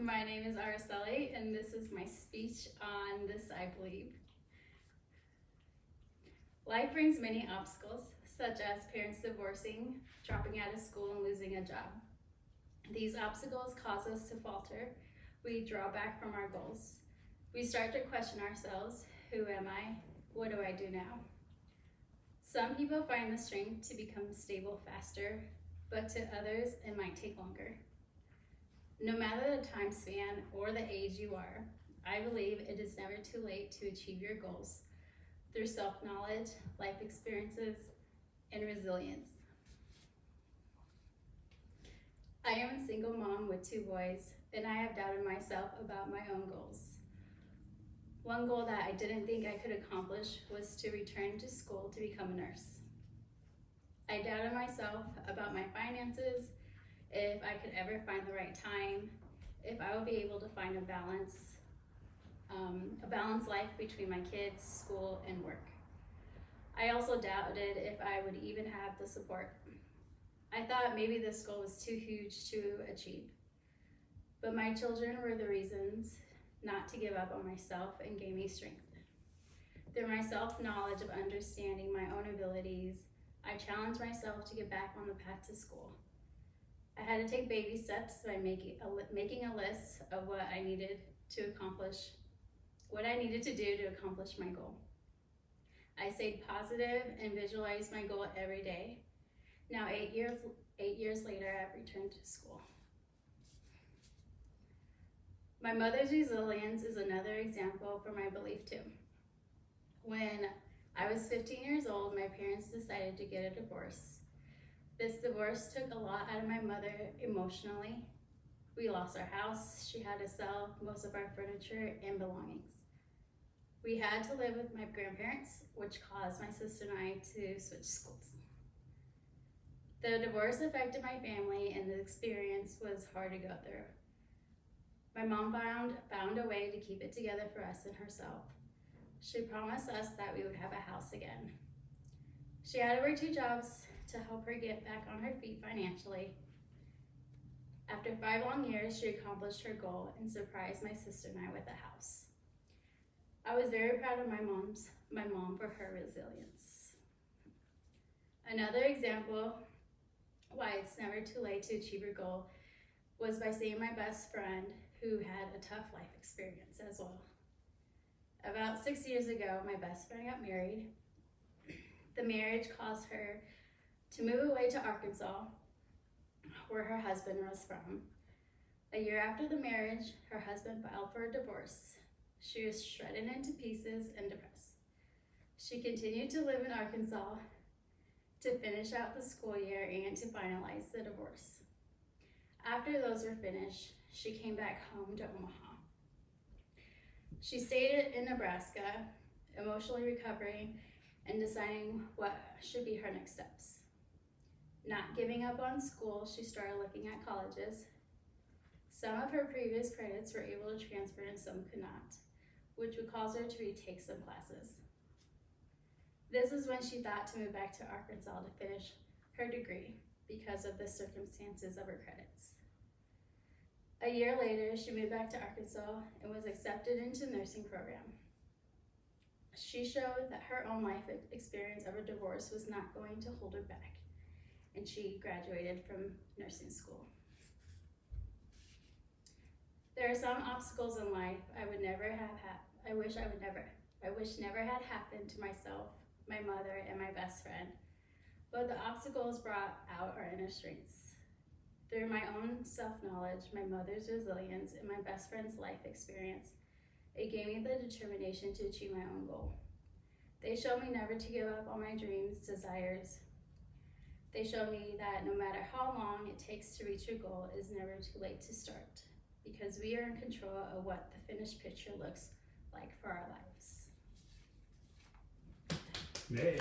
My name is Araceli, and this is my speech on This I Believe. Life brings many obstacles, such as parents divorcing, dropping out of school, and losing a job. These obstacles cause us to falter. We draw back from our goals. We start to question ourselves. Who am I? What do I do now? Some people find the strength to become stable faster, but to others, it might take longer. No matter the time span or the age you are, I believe it is never too late to achieve your goals through self-knowledge, life experiences, and resilience. I am a single mom with 2 boys, and I have doubted myself about my own goals. One goal that I didn't think I could accomplish was to return to school to become a nurse. I doubted myself about my finances, if I could ever find the right time, if I would be able to find a balanced life between my kids, school, and work. I also doubted if I would even have the support. I thought maybe this goal was too huge to achieve. But my children were the reasons not to give up on myself and gave me strength. Through my self-knowledge of understanding my own abilities, I challenged myself to get back on the path to school. I had to take baby steps by making a list of what I needed to do to accomplish my goal. I stayed positive and visualized my goal every day. Now 8 years later, I've returned to school. My mother's resilience is another example for my belief too. When I was 15 years old, my parents decided to get a divorce. This divorce took a lot out of my mother emotionally. We lost our house. She had to sell most of our furniture and belongings. We had to live with my grandparents, which caused my sister and I to switch schools. The divorce affected my family, and the experience was hard to go through. My mom found a way to keep it together for us and herself. She promised us that we would have a house again. She had to work 2 jobs to help her get back on her feet financially. After 5 long years, she accomplished her goal and surprised my sister and I with a house. I was very proud of my mom for her resilience. Another example why it's never too late to achieve your goal was by seeing my best friend who had a tough life experience as well. About 6 years ago, my best friend got married. The marriage caused her to move away to Arkansas, where her husband was from. A year after the marriage, her husband filed for a divorce. She was shredded into pieces and depressed. She continued to live in Arkansas to finish out the school year and to finalize the divorce. After those were finished, she came back home to Omaha. She stayed in Nebraska, emotionally recovering and deciding what should be her next steps. Not giving up on school, she started looking at colleges. Some of her previous credits were able to transfer and some could not, which would cause her to retake some classes. This is when she thought to move back to Arkansas to finish her degree because of the circumstances of her credits. A year later, she moved back to Arkansas and was accepted into the nursing program. She showed that her own life experience of a divorce was not going to hold her back, and she graduated from nursing school. There are some obstacles in life I wish never had happened to myself, my mother, and my best friend. But the obstacles brought out our inner strengths. Through my own self-knowledge, my mother's resilience, and my best friend's life experience, it gave me the determination to achieve my own goal. They showed me never to give up on my dreams, desires. They showed me that no matter how long it takes to reach your goal, it is never too late to start, because we are in control of what the finished picture looks like for our lives. Yeah.